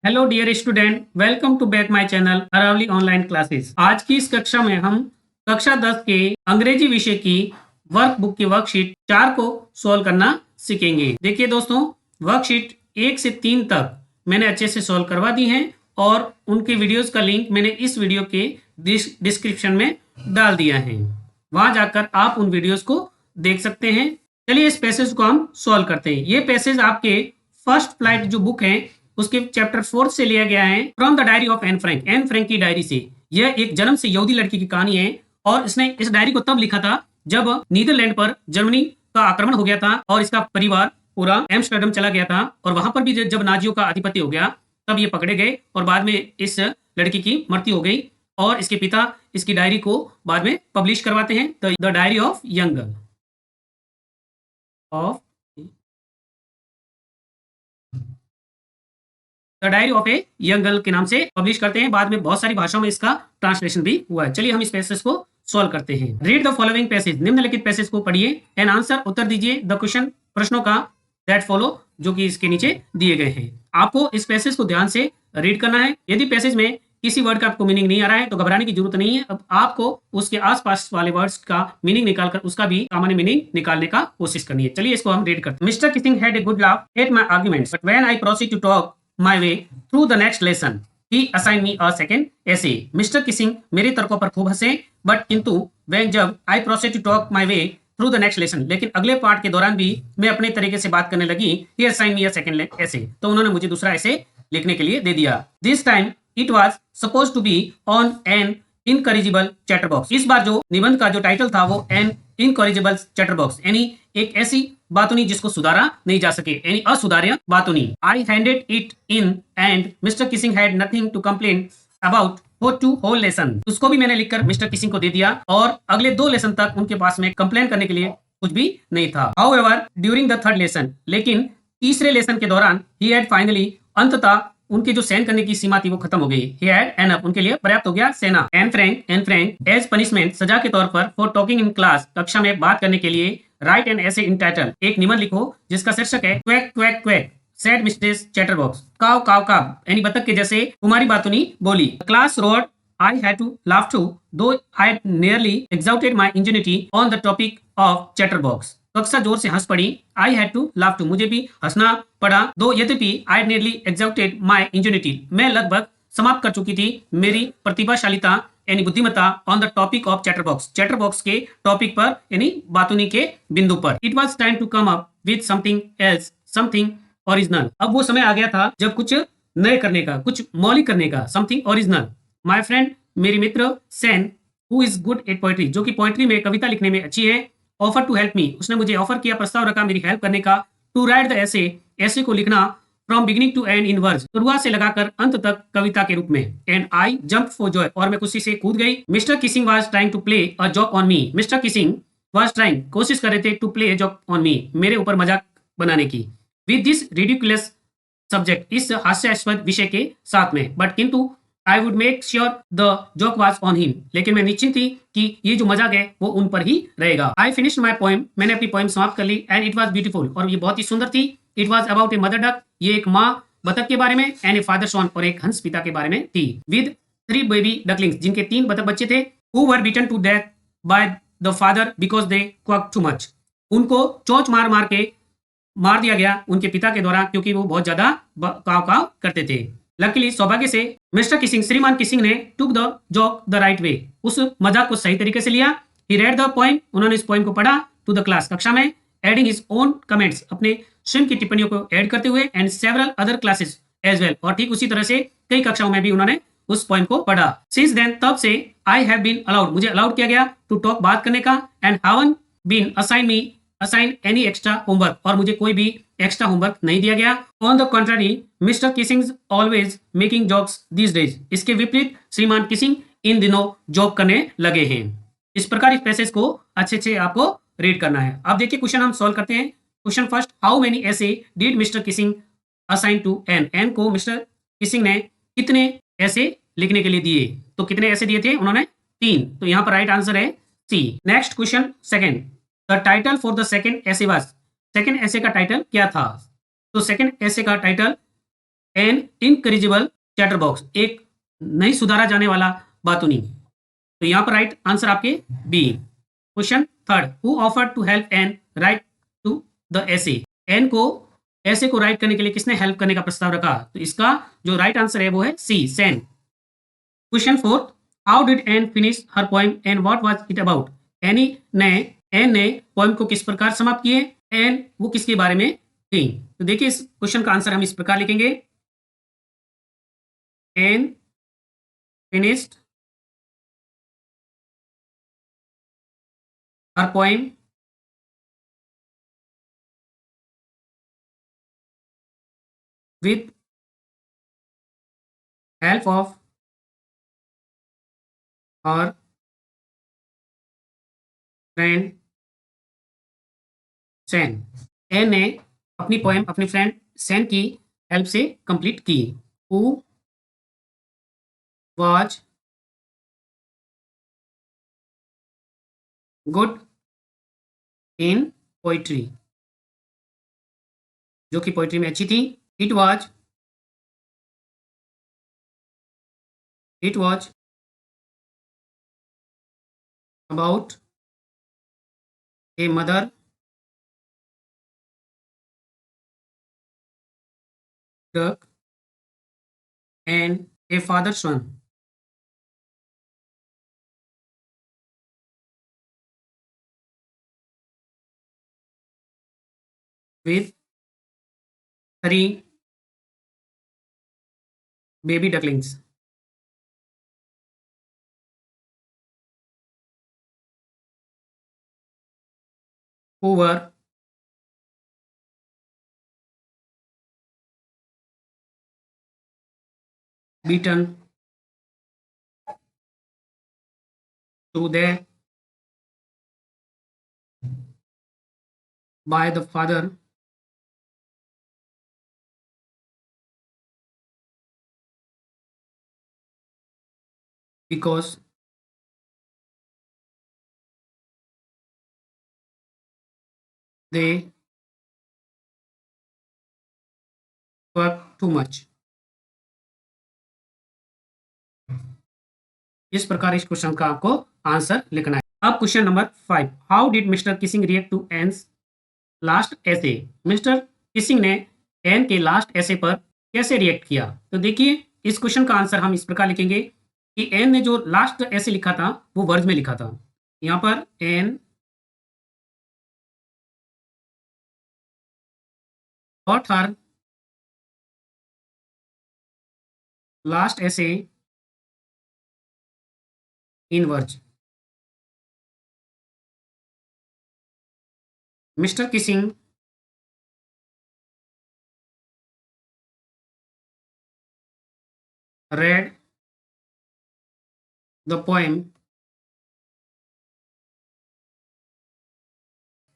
Hello dear student, welcome to back my channel Aravali online classes. आज की इस कक्षा में हम कक्षा 10 के अंग्रेजी विषय की वर्कबुक की वर्कशीट 4 को सॉल्व करना सीखेंगे। देखिए दोस्तों, वर्कशीट 1 से 3 तक मैंने अच्छे से सॉल्व करवा दी हैं और उनके वीडियोस का लिंक मैंने इस वीडियो के डिस्क्रिप्शन में डाल दिया है। वहां जाकर आप उन वीडियोस को देख सकते हैं। चलिए इस पैसेज को हम सॉल्व करते हैं। ये पैसेज आपके फर्स्ट फ्लाइट जो बुक है उसके चैप्टर 4 से लिया गया है, from the diary of Anne Frank. Anne Frank की डायरी से। यह एक जन्म से यहूदी लड़की की कहानी है और इसने इस डायरी को तब लिखा था जब नीदरलैंड पर जर्मनी का आक्रमण हो गया था और इसका परिवार पूरा एम्स्टर्डम चला गया था और वहां पर भी जब नाजियों का आधिपत्य हो गया तब ये पकड़े गए और बाद में इस लड़की की मृत्यु हो गई और इसके पिता इसकी डायरी को बाद में पब्लिश करवाते हैं, the diary of young girl of the diary of a young girl के नाम से पब्लिश करते हैं। बाद में बहुत सारी भाषाओं में इसका ट्रांसलेशन भी हुआ है। चलिए हम इस पैसेज को सॉल्व करते हैं। Read the following passage. निम्नलिखित पैसेज को पढ़िए एंड आंसर, उत्तर दीजिए द क्वेश्चन, प्रश्नों का दैट फॉलो, जो कि इसके नीचे दिए गए हैं। आपको इस पैसेज को ध्यान से रीड करना है। यदि पैसेज में किसी वर्ड का आपको मीनिंग नहीं आ रहा है तो घबराने की जरूरत नहीं है। अब आपको उसके आसपास वाले वर्ड्स का मीनिंग निकालकर उसका भी सामान्य मीनिंग निकालने का कोशिश करनी है। चलिए इसको हम रीड करते हैं। Mr Keesing had a good laugh at my arguments, but when I proceed to talk my way through the next lesson he assigned me a second essay। Mister Keesing मेरे तर्कों पर खूब हंसे, बट किंतु when जब I proceed to talk my way through the next lesson, लेकिन अगले part के दौरान भी मैं अपने तरीके से बात करने लगी, he assigned me a second essay, तो उन्होंने मुझे दूसरा ऐसे लिखने के लिए दे दिया। This time it was supposed to be on an incorrigible chatterbox। इस बार जो निबंध का जो टाइटल था वो an incorrigible chatterbox, यानी एक ऐसी बातुनी जिसको सुधारा नहीं जा सके, यानी असुधार्य बातुनी। I handed it in and mister Keesing had nothing to complain about for 2 whole lesson. उसको भी मैंने लिखकर मिस्टर किसिंग को दे दिया और अगले 2 लेसन तक उनके पास में कंप्लेन करने के लिए कुछ भी नहीं था। However during the 3rd lesson, लेकिन तीसरे लेसन के दौरान ही हैड फाइनली, अंततः उनकी जो सहन करने की सीमा थी वो खत्म हो गई। ही हैड एनफ, उनके लिए पर्याप्त हो गया सहना। एन फ्रैंक एज पनिशमेंट, सजा के तौर पर, फॉर टॉकिंग इन क्लास, कक्षा में बात करने के लिए, राइट एन ऐसे इन टाइटल, एक निबंध लिखो जिसका शीर्षक है quack quack quack sad mistress chatterbox, काव काव काव, यानी बतख के जैसे कुमारी बातुनी बोली। Class roared I had to laugh too though I had nearly exhausted my ingenuity on the topic of chatterbox. कक्षा जोर से हंस पड़ी। I had to laugh too, मुझे भी हंसना पड़ा। दो यद्यपि I had nearly exhausted my ingenuity, मैं लगभग समाप्त कर चुकी थी मेरी प्रतिभाशालिता यानी बुद्धिमत्ता on the topic of chatterbox, chatterbox के टॉपिक पर यानी बातुनी के बिंदु पर। It was time to come up with something else, something original. अब वो समय आ गया था जब कुछ नए करने का, कुछ मौलिक करने का, समथिंग ओरिजिनल। माय फ्रेंड, मेरी मित्र Sanne, who is good at poetry, जो कि पोएट्री में, कविता लिखने में अच्छी है, ऑफर टू हेल्प मी, उसने मुझे ऑफर किया, प्रस्ताव रखा मेरी हेल्प करने का। टू राइट द ऐसे, ऐसे को लिखना, from beginning to end in words, शुरुआत से लगाकर अंत तक कविता के रूप में। And I jump for joy, और मैं खुशी से कूद गई। Mr Keesing was trying to play a joke on me, Mr Keesing was trying, कोशिश कर रहे थे, to play a joke on me, मेरे ऊपर मजाक बनाने की। विद दिस रिडिकुलस सब्जेक्ट, इस हास्यास्पद विषय के साथ में, बट किंतु I would make sure the joke was on him, लेकिन मैं निश्चित थी कि ये जो मजाक है वो उन पर ही रहेगा। आई फिनिश्ड माई पोएम, मैंने अपनी पोएम समाप्त कर ली। एंड इट वॉज ब्यूटीफुल, और ये बहुत ही सुंदर थी। It was about a mother duck, ये एक माँ बतख के बारे में, एंड ए फादर सॉन, और एक हंस पिता के बारे में थी। विद 3 बेबी डकलिंग्स, जिनके 3 बतख बच्चे थे, who were beaten to death by the father because they quack too much, उनको चोंच मार मार के मार दिया गया उनके पिता के द्वारा क्योंकि वो बहुत ज्यादा काव काव करते थे। लकीली, सौभाग्य से, मिस्टर किसिंग, श्रीमान किसिंग ने took the joke the right way, उस मजाक को सही तरीके से लिया। ही रेड द पोएम, उन्होंने इस पोएम को पढ़ा, टू द क्लास, कक्षा में, एडिंग हिज ओन कमेंट्स, अपने स्वयं की टिप्पणियों को ऐड करते हुए, and several other classes as well, और ठीक उसी तरह से कई कक्षाओं में भी उन्होंने उस पोएम को पढ़ा। सिंस देन, तब से, आई हैव बीन अलाउड, मुझे अलाउड किया गया, टू टॉक, बात करने का, and haven't been assign any extra homework, और मुझे कोई भी एक्स्ट्रा होमवर्क नहीं दिया गया। On the contrary, Mr Keesing always making jokes these days, इसके विपरीत श्रीमान किसिंग इन दिनों जोक करने लगे हैं। इस प्रकार इस पैसेज को अच्छे से आपको रीड करना है। अब देखिए क्वेश्चन हम सॉल्व करते हैं। Question first, how many essays did mister Keesing assign to Anne, Anne को मिस्टर किसिंग ने कितने ऐसे लिखने के लिए दिए, तो कितने ऐसे दिए थे उन्होंने? 3, तो यहाँ पर राइट आंसर है C. Next question second, the title for the second essay was, second essay का टाइटल क्या था? तो सेकंड ऐसे का title an incorrigible chatterbox, एक नहीं सुधारा जाने वाला बातूनी। तो यहाँ पर राइट आंसर आपके B. Question third, who offered to help Anne write to the essay, Anne को ऐसे को राइट करने के लिए किसने हेल्प करने का प्रस्ताव रखा? तो इसका जो राइट आंसर है वो है C, Sanne. Question fourth, how did Anne finish her poem and what was it about, Anne ने पोएम को किस प्रकार समाप्त किए एंड वो किसके बारे में थी? तो देखिए इस क्वेश्चन का आंसर हम इस प्रकार लिखेंगे, Anne finished her poem with help of her friend Sanne. Anne ने अपनी पोएम अपने फ्रेंड सैन की हेल्प से कंप्लीट की। Who was good in poetry, जो कि पोइट्री में अच्छी थी। It was about a mother duck and a father swan with 3 baby ducklings who were beaten to death by the father because they work too much। इस प्रकार इस question का आपको आंसर लिखना है। अब question number 5, how did mister Keesing react to Anne's last essay, mister Keesing ने Anne के लास्ट ऐसे पर कैसे रिएक्ट किया? तो देखिए इस क्वेश्चन का आंसर हम इस प्रकार लिखेंगे कि एन ने जो लास्ट ऐसे लिखा था वो वर्ज में लिखा था। यहाँ पर N got her last essay in verse। Mr. Kissing read the poem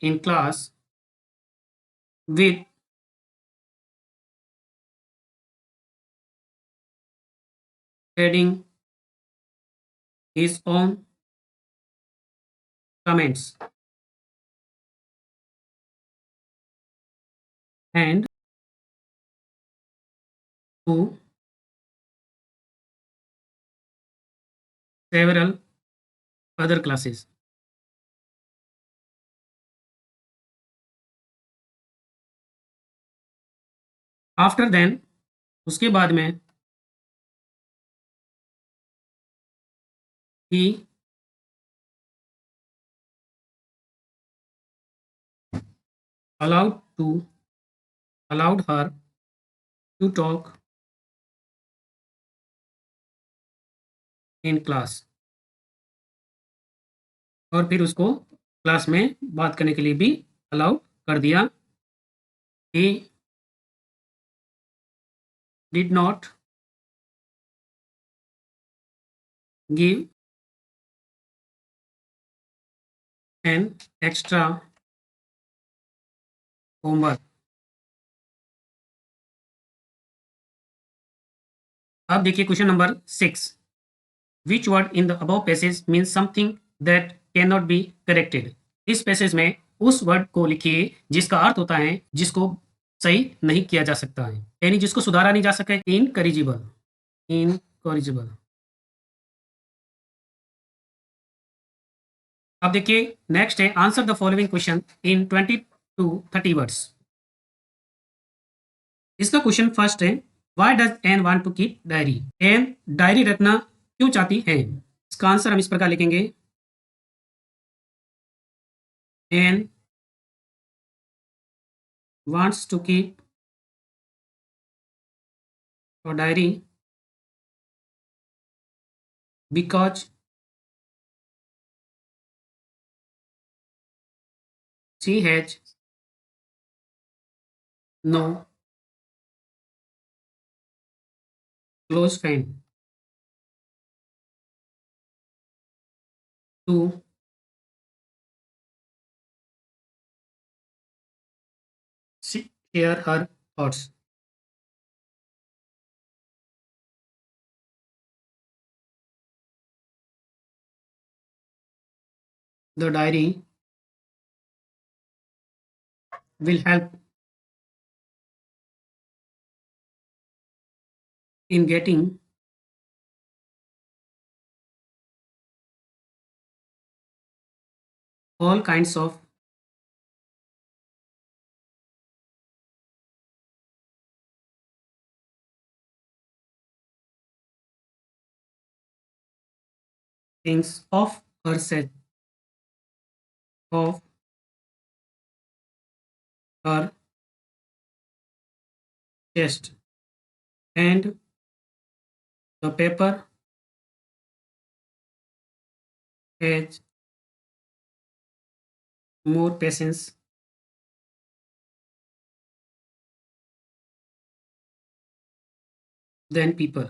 in class with adding his own comments and to several other classes। After then उसके बाद में ही allowed her to talk in class, और फिर उसको class में बात करने के लिए भी अलाउ कर दिया। he did not give an extra homework। अब देखिए question number 6, which word in the above passage means something that can not be corrected. इस पैसेज में उस वर्ड को लिखिए जिसका अर्थ होता है जिसको सही नहीं किया जा सकता है, यानी जिसको सुधारा नहीं जा सके, इनकरिजिबल, इनकरिजिबल। अब देखिए नेक्स्ट है answer the following question in 20 to 30 words. इसका क्वेश्चन फर्स्ट है, why does Anne want to keep diary? Anne diary रखना क्यों चाहती है? इसका आंसर हम इस प्रकार लिखेंगे, Anne wants to keep a diary because she has no close friend to share her thoughts. The diary will help in getting all kinds of things of herself, of her chest, and the paper has more patience than people।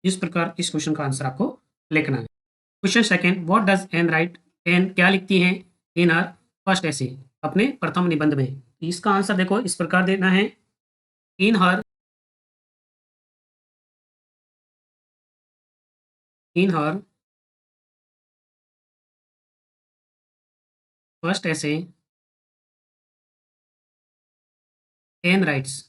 इस प्रकार इस question का answer आपको लिखना है। Question second, what does Anne write? Anne क्या लिखती हैं इन आर फर्स्ट ऐसे, अपने प्रथम निबंध में? इसका आंसर देखो इस प्रकार देना है, in her, in her first essay Anne writes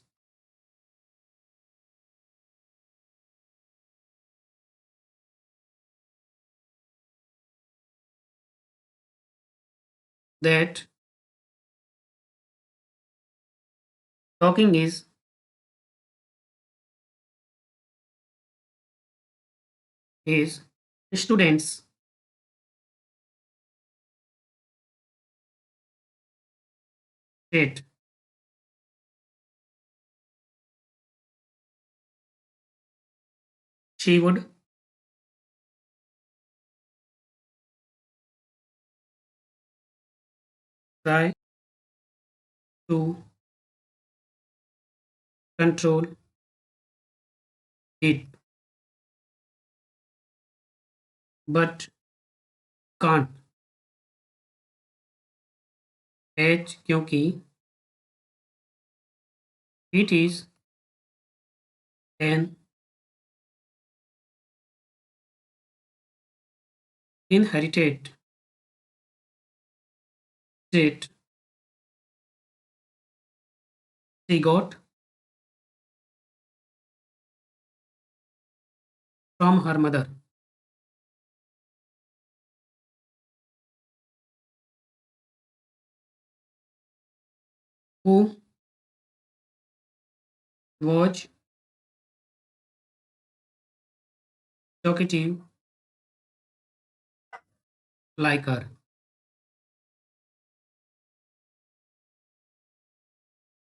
that talking is his students state। She would try to control it but can't, as क्योंकि it is an inherited trait she got from her mother, who was talkative like her।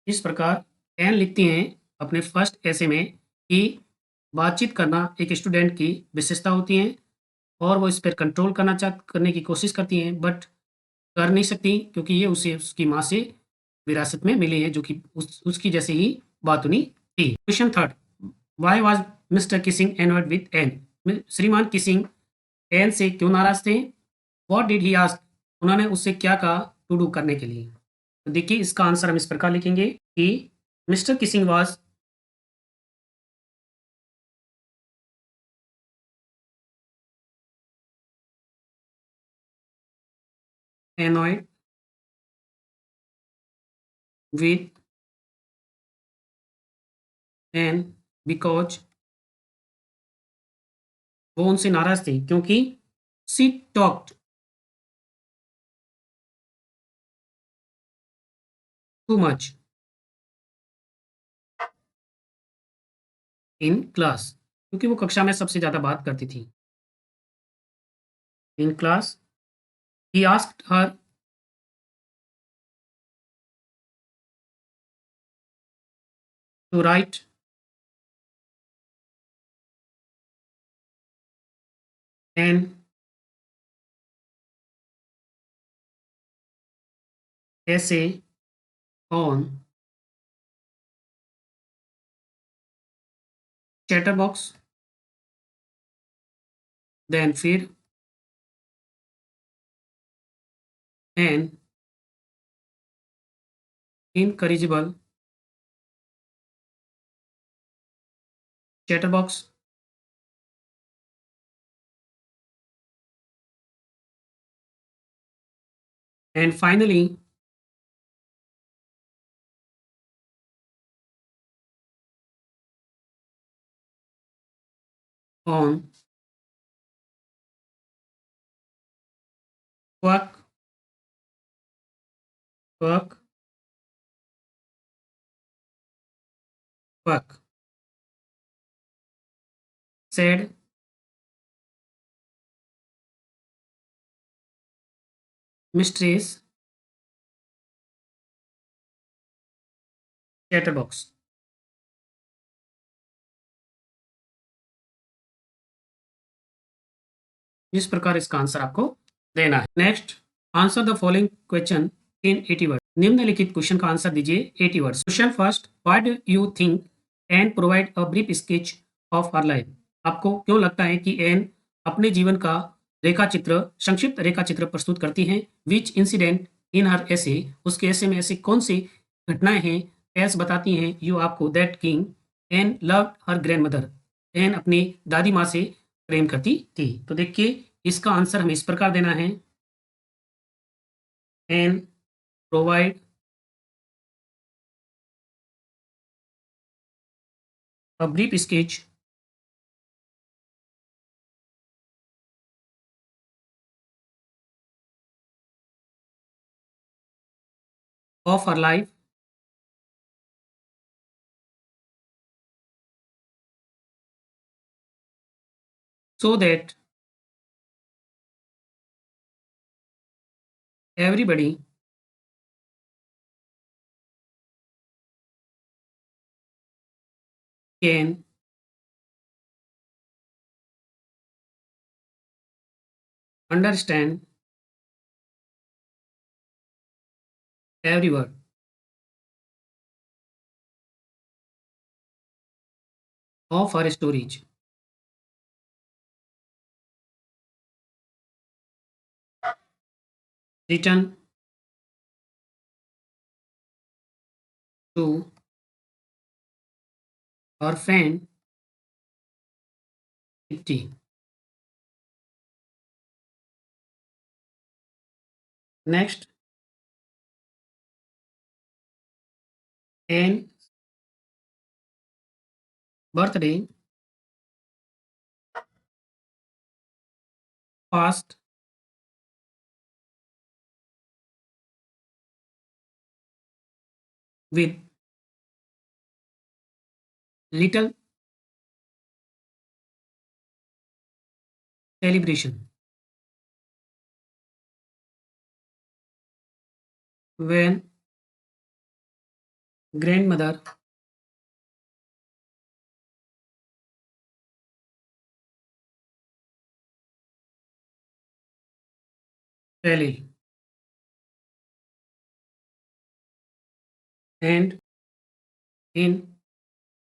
इस प्रकार N लिखती हैं अपने first ऐसे में कि बातचीत करना एक स्टूडेंट की विशेषता होती है और वो इस पर कंट्रोल करने की कोशिश करती हैं, बट कर नहीं सकती क्योंकि ये उसे उसकी माँ से विरासत में मिली है, जो कि उसकी जैसे ही बातुनी थी। Question third, why was mister Keesing एनवर्ड with an? श्रीमान किसिंग एन से क्यों नाराज थे? What did he ask? उन्होंने उससे क्या कहा टू डू करने के लिए? तो देखिए इसका आंसर हम इस प्रकार लिखेंगे कि mister Keesing was annoyed with Anne because वो उनसे नाराज थी क्योंकि she talked too much in class, क्योंकि वो कक्षा में सबसे ज़्यादा बात करती थी। In class, he asked her to write an essay on Chatterbox, then फिर an incorrigible Chatterbox and finally on Quack Quack Quack said Mistress Chatterbox. इस प्रकार इसका आंसर आपको देना है। Next, answer the following question in 80 word. निम्नलिखित question का answer दीजिए 80 words. Question first, why do you think Anne provide a brief sketch of her life? आपको क्यों लगता है कि एन अपने जीवन का संक्षिप्त रेखा चित्र प्रस्तुत करती हैं? विच इंसिडेंट इन हर ऐसे, उसके ऐसे में ऐसी कौन सी घटनाएं हैं एस बताती हैं यू आपको that king Anne love her grandmother, Anne अपनी दादी माँ से प्रेम करती थी। तो देखिए इसका आंसर हमें इस प्रकार देना है, Anne provide a brief sketch of her life so that everybody can understand every word of her stories written to her friend Kitty. Next, Anne's birthday passed with little celebration. When grandmother fell ill and in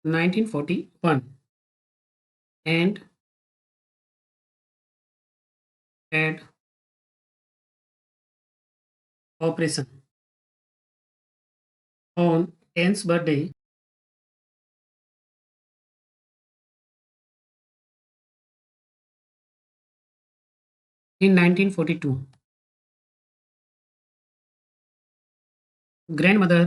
1941 and had operation on Anne's birthday in 1942. Grandmother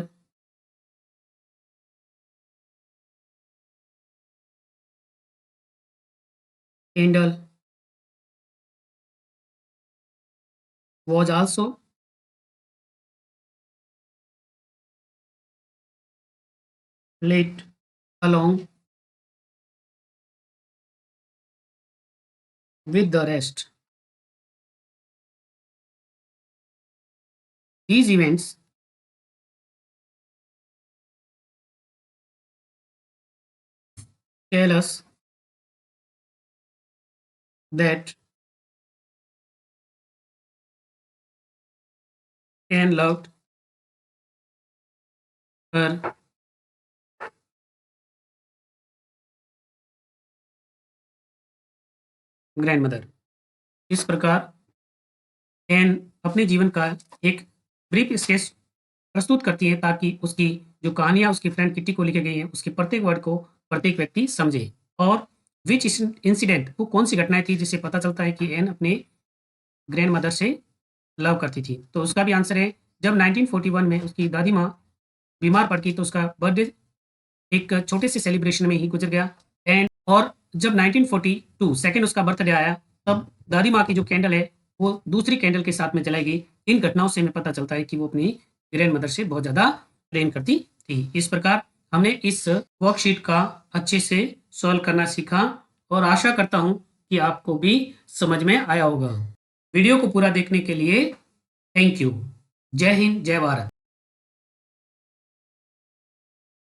candle was also lit along with the rest. These events tell us that Anne loved her grandmother. इस प्रकार N अपने जीवन का एक brief sketch प्रस्तुत करती है ताकि उसकी जो कहानियाँ उसकी फ्रेंड किट्टी को लिखी गई हैं, उसके प्रत्येक वर्ड को प्रत्येक व्यक्ति समझे। और विच इंसिडेंट, वो कौन सी घटनाएँ थी जिससे पता चलता है कि एन अपने ग्रैंडमदर से लव करती थी। तो उसका भी आंसर है, जब 1941 में उसकी दादी माँ बीमार पड़ गई तो उसका बर्थडे एक छोटे से सेलिब्रेशन में ही गुजर गया। एंड और जब 1942 सेकंड उसका बर्थडे आया, तब दादी माँ की जो कैंडल है वो दूसरी कैंडल के साथ में जलाई गई। इन घटनाओं से हमें पता चलता है कि वो अपनी ग्रैंड मदर से बहुत ज़्यादा प्रेम करती थी। इस प्रकार हमने इस वर्कशीट का अच्छे से सॉल्व करना सीखा और आशा करता हूँ कि आपको भी समझ में आया होगा। वीडियो को पूरा देखने के लिए थैंक यू। जय हिंद, जय भारत।